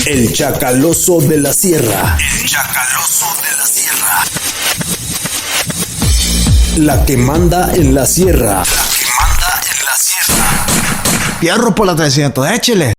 El Chacaloso de la Sierra. El Chacaloso de la Sierra. La que manda en la sierra. La que manda en la sierra. Fierro por la 300, échele.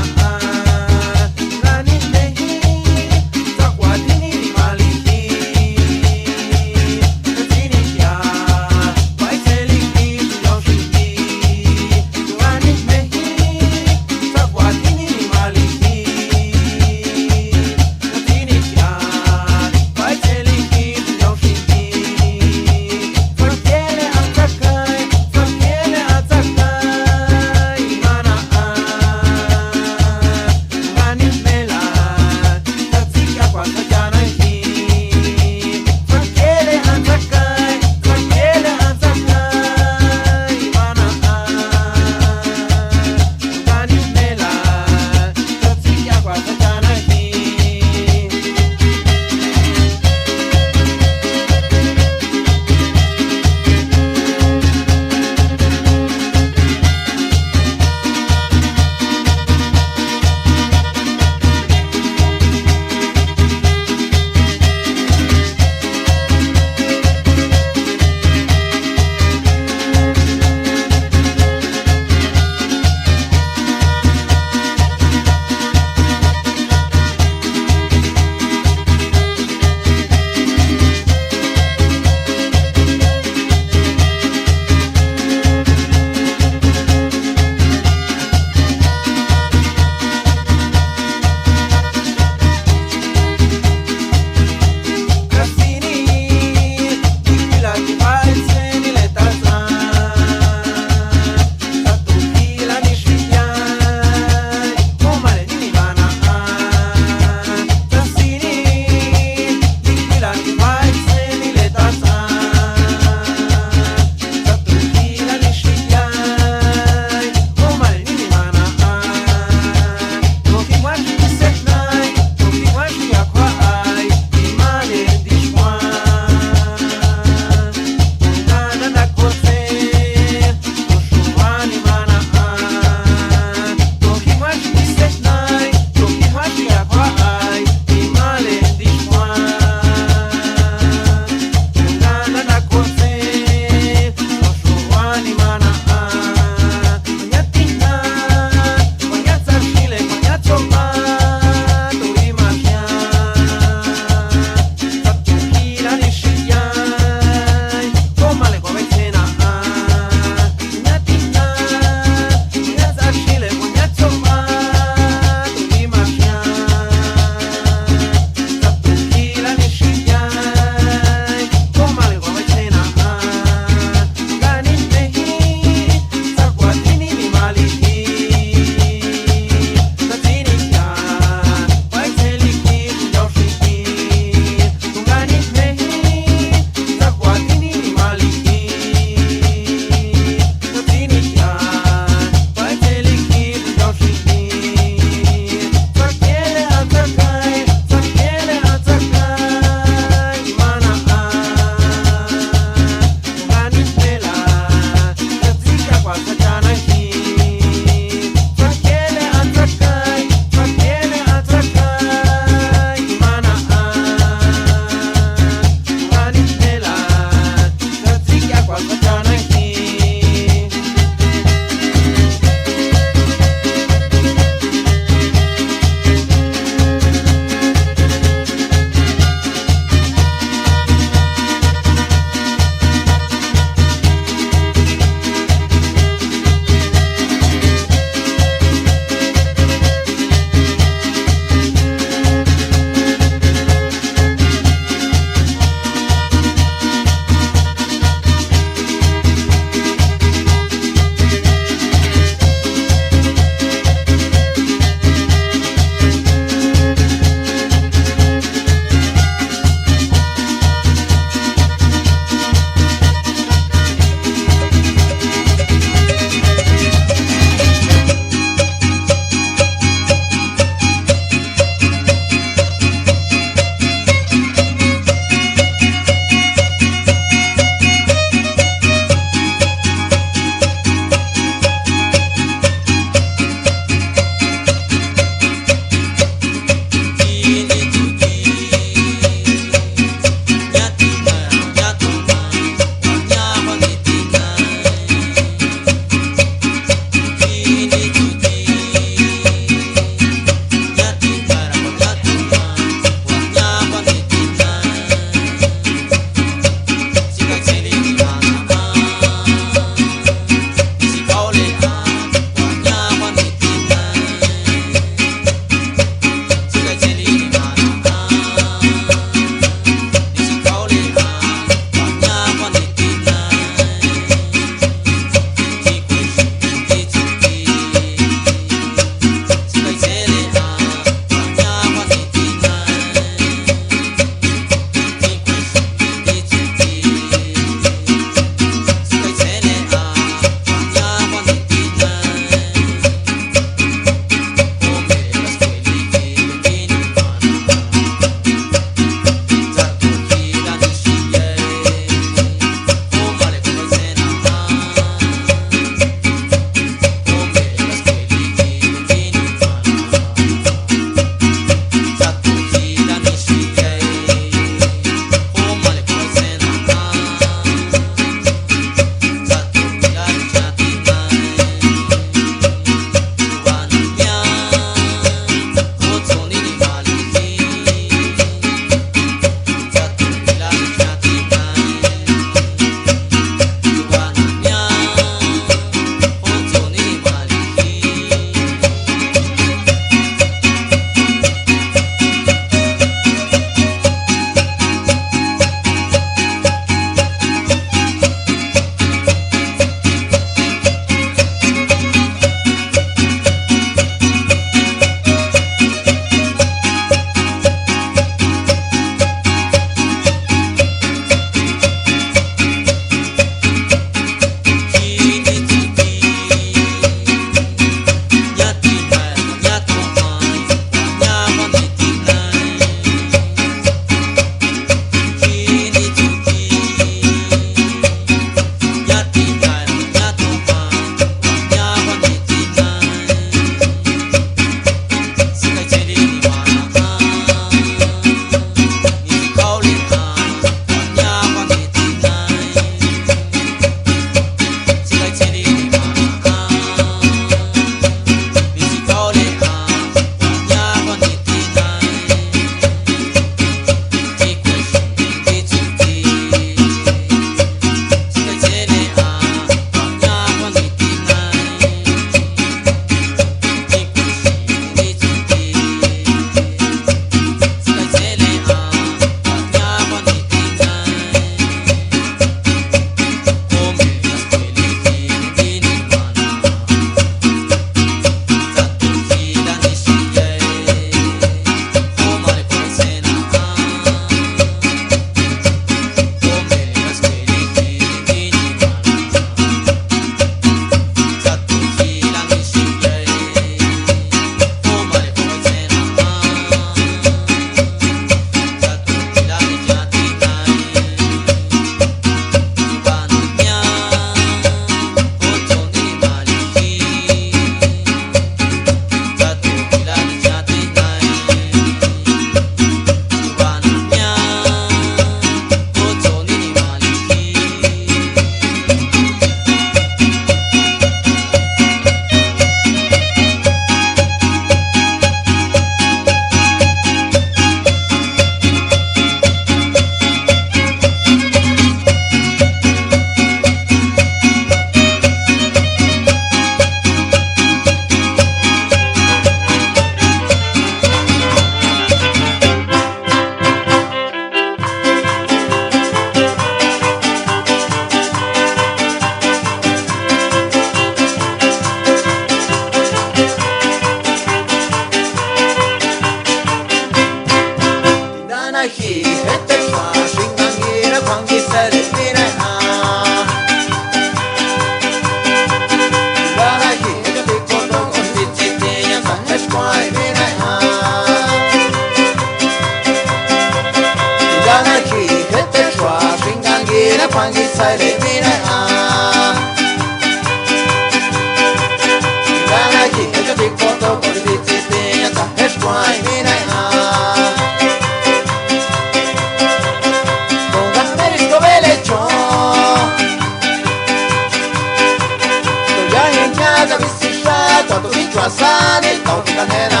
asani tauti canena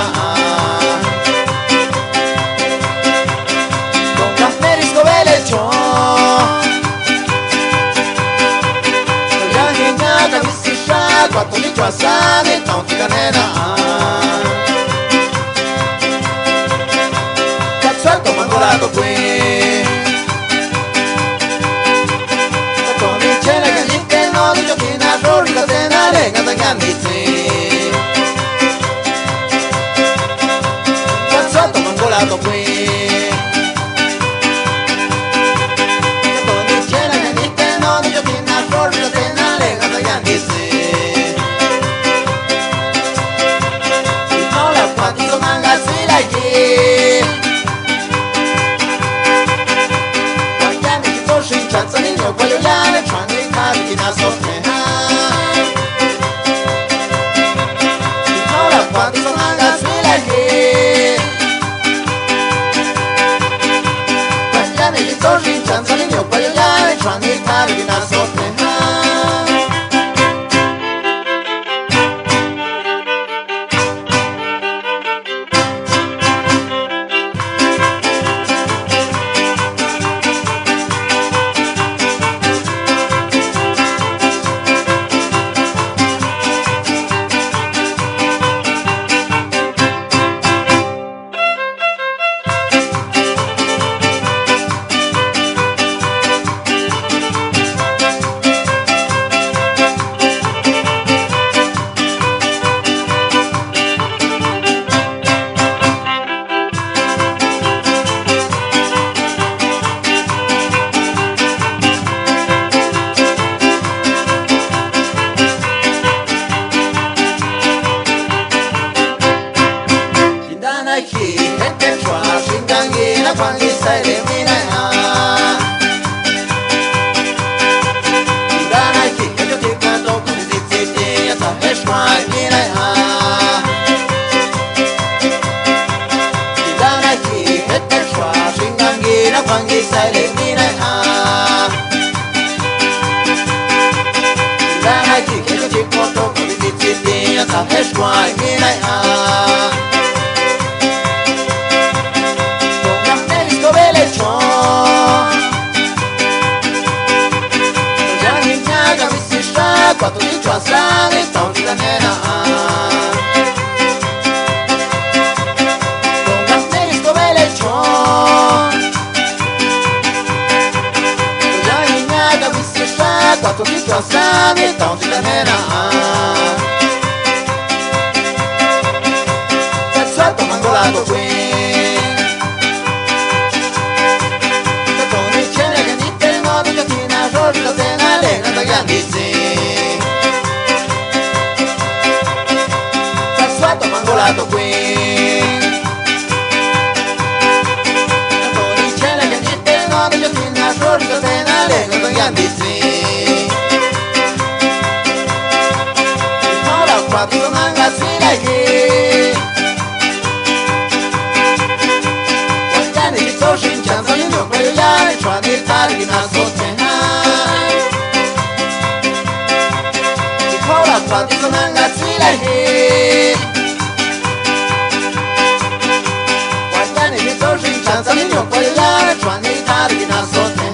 con camerisco velecho ya niña camisisha quattro dicho asani tauti canena cazzuato mangolato qui con il cielo che dice no di giochina fuori la tena lega da gandizzi mangolato qui con il cielo che dice no di giochina fuori la tena lega da gandizzi no la fatti sono angazzi la chi qualche anni che forse in cianza nel mio quagliolare fanno i carichi da soffrire no la fatti sono angazzi la chi torni in cianza nel mio quagliolare fanno i carichi da soffrire quattro dicio asani tauti canena con camerisco velecho ya niña camisisha quattro dicio asani tauti canena cazzuato mangolato qui con il cielo che dite no di giochina fuori la tena lega da gandizzi mangolato qui con il cielo che dite no di giochina fuori la tena lega da gandizzi ora quattro mangazzi la chi qualche anni di torci in cianza nel mio quagliolare fanno i carichi da sottena ora quattro mangazzi la chi senza il mio quagliolare fanno i carichi da sottena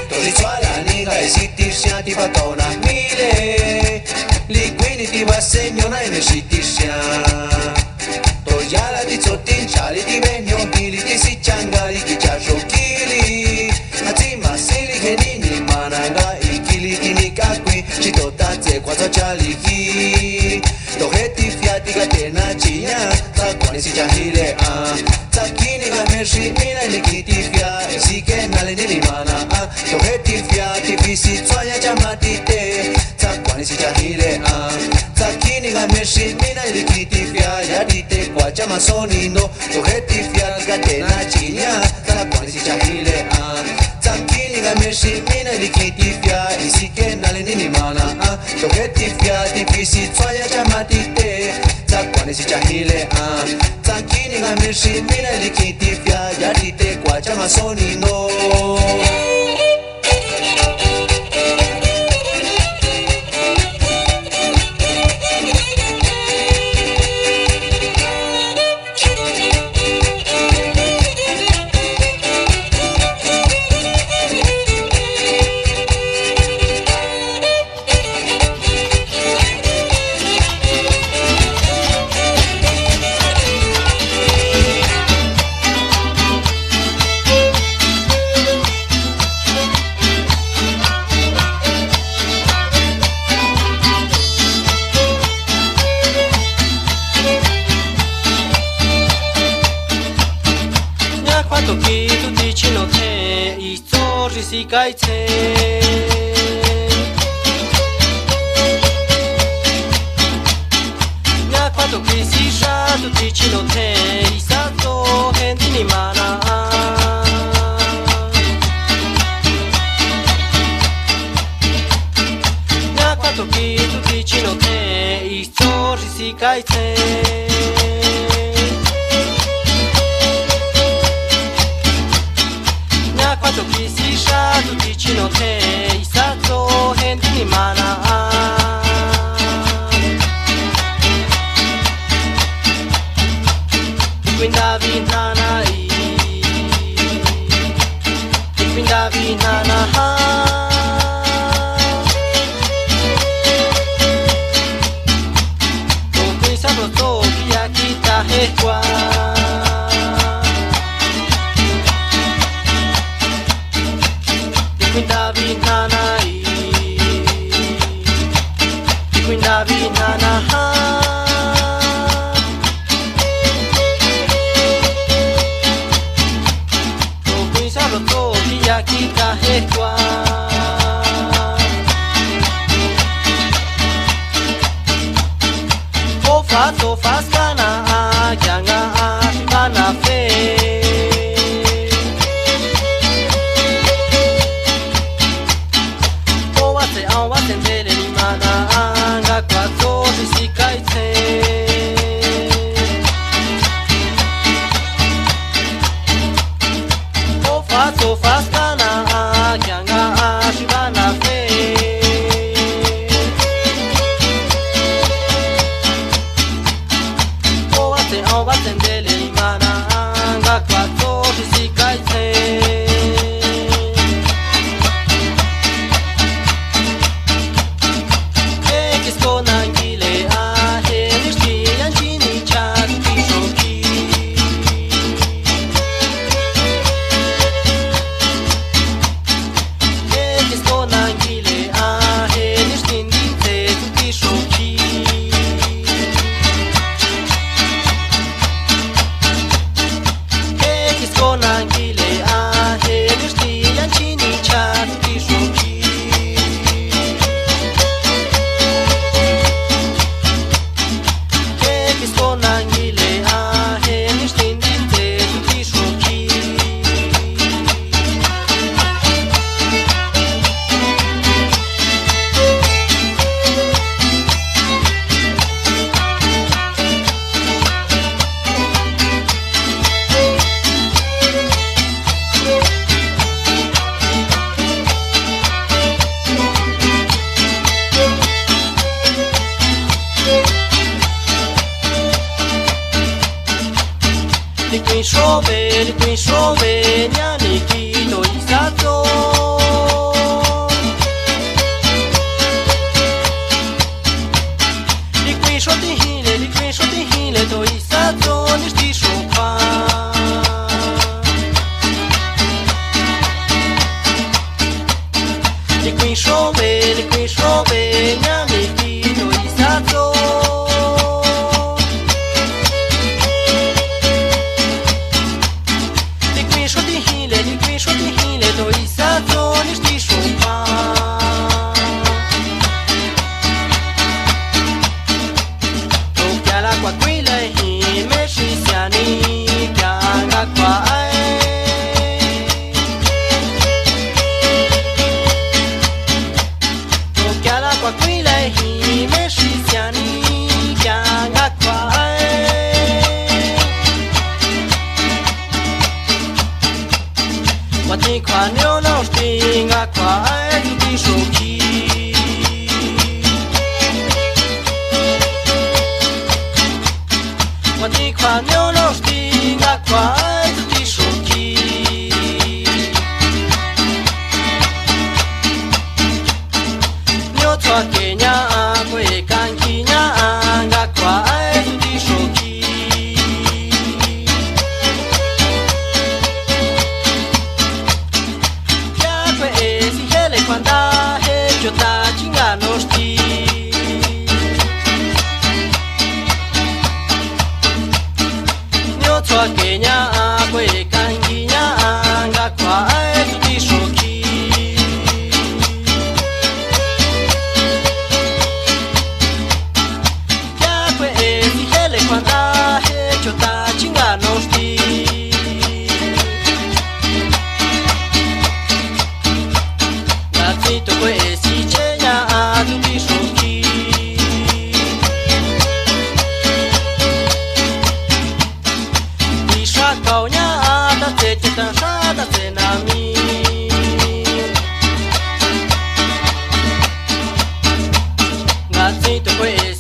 Tosi swala ni ga isitir siya ti pagkaw na mili nyona ene shitisha Toyala di zotin chali di venyo hili di si changari ki chasho kili Atima sili henini mananga ikili kini kakwi Chitota tse kwazo chali ki Toheti fiati ga tena chinya Ta kwani si chahile Takini ga meshi mina nikiti fia Isike nale nilimana Toheti fiati visi tswanya chamatite Ta kwani si chahile Takini ga meshi mina nikiti fia Yadite kwa chama sonino Toheti fia ga tena chinya Ta kwani si chahile Takini ga meshi mina nikiti fia Isike nale nilimana Toheti fiati visi tswanya chamatite Ta kwani si chahile Takini ga meshi mina nikiti fia Yadite kwa chama sonino Kai che Nya quando qui si sha tutti ci no te Isato hendi ni mana Nya quando qui tutti ci no te Isori si kai che Quando chi si sha tu dici no te Isato hendi ni mana Quindavi nana Quindavi nana To qui sato to kia kita he kwa Quindavi nana Quindavi nana To qui salo to kia kita he kwa O fa skana Janga ashibana fe Qui chove nyani kito isato Di qui shobe, qui shobe, nyami kino isato. Di qui shoti hile, do isato, nishti shopa. Tokya la kwa kwila hi, meshi siani, kanga kwa ai. Kwa kwila hi meshi siani kyanga kwa Wati kwa nyono stinga kwa tuti shoki Wati kwa nyono stinga kwa tuti shoki Twa Kenya kwe kankinya anga kwa tuti shoki Kya kwe esi hele kwanda he jota chinga noshti Nyo twa Kenya kwe kankinya anga kwa tuti shoki Kwanda he chota chinga noshti Gatito kwe si chenya tuti shoki Isha kaunya ata te cheta shada te nami Gatito kwe